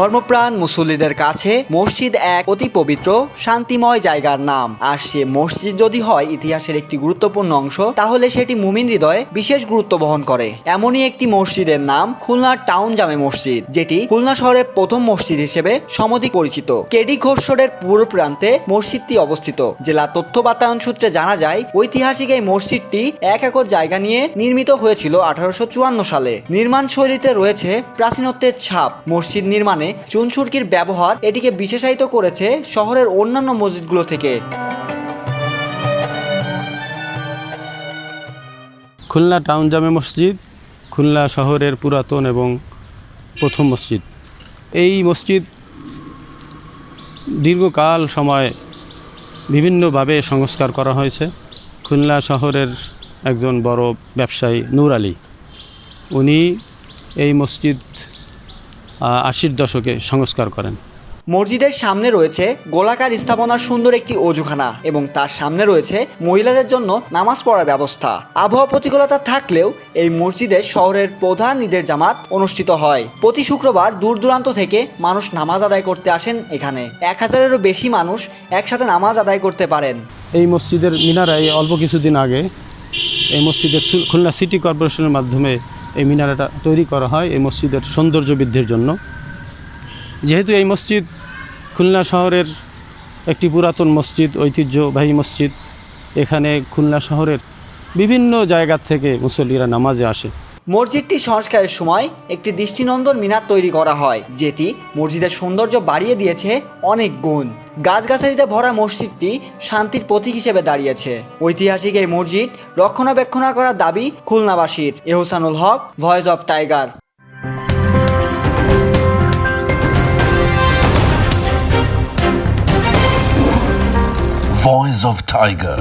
ধর্মপ্রাণ মুসল্লিদের কাছে মসজিদ এক অতি পবিত্র শান্তিময় জায়গার নাম। আর সে মসজিদ যদি হয় ইতিহাসের একটি গুরুত্বপূর্ণ অংশ, তাহলে সেটি মুমিন হৃদয়ে বিশেষ গুরুত্ব বহন করে। এমনই একটি মসজিদের নাম খুলনার টাউন জামে মসজিদ, যেটি খুলনা শহরের প্রথম মসজিদ হিসেবে সমধিক পরিচিত। কেডি ঘোষ রোডের পূর্ব প্রান্তে মসজিদটি অবস্থিত। জেলা তথ্য বাতায়ন সূত্রে জানা যায়, ঐতিহাসিক এই মসজিদটি 1 একর জায়গা নিয়ে নির্মিত হয়েছিল 1854 সালে। নির্মাণ শৈলীতে রয়েছে প্রাচীনত্বের ছাপ। মসজিদ নির্মাণে চুনসুরকির ব্যবহার এটিকে বিশেষায়িত করেছে শহরের অন্যান্য মসজিদগুলো থেকে। খুলনা টাউন জামে মসজিদ খুলনা শহরের পুরাতন এবং প্রথম মসজিদ। এই মসজিদ দীর্ঘকাল সময় বিভিন্নভাবে সংস্কার করা হয়েছে। খুলনা শহরের একজন বড় ব্যবসায়ী নূর আলী, উনি এই মসজিদ 80-র দশকে সংস্কার করেন। মসজিদের সামনে রয়েছে গোলাকার স্থাপনার সুন্দর একটি অজুখানা এবং তার সামনে রয়েছে মহিলাদের জন্য নামাজ পড়ার ব্যবস্থা। আবহাওয়া প্রতিকূলতা থাকলেও এই মসজিদে শহরের প্রধান ঈদের জামাত অনুষ্ঠিত হয়। প্রতি শুক্রবার দূর দূরান্ত থেকে মানুষ নামাজ আদায় করতে আসেন এখানে। 1000-এরও বেশি মানুষ একসাথে নামাজ আদায় করতে পারেন। এই মসজিদের মিনারায় অল্প কিছুদিন আগে এই মসজিদের খুলনা সিটি কর্পোরেশনের মাধ্যমে এই মিনারাটা তৈরি করা হয় এই মসজিদের সৌন্দর্য বৃদ্ধির জন্য। যেহেতু এই মসজিদ খুলনা শহরের একটি পুরাতন মসজিদ, ঐতিহ্যবাহী মসজিদ, এখানে খুলনা শহরের বিভিন্ন জায়গা থেকে মুসল্লিরা নামাজে আসে। মসজিদটি সংস্কারের সময় একটি দৃষ্টিনন্দন মিনার তৈরি করা হয়, যেটি মসজিদের সৌন্দর্য বাড়িয়ে দিয়েছে অনেক গুণ। গাছগাছালিতে ভরা মসজিদটি শান্তির প্রতীক হিসেবে দাঁড়িয়েছে। ঐতিহাসিক এই মসজিদ রক্ষণাবেক্ষণ করার দাবি খুলনাবাসীর। Ehsanul Haque, Voice of Tiger. Voice of Tiger.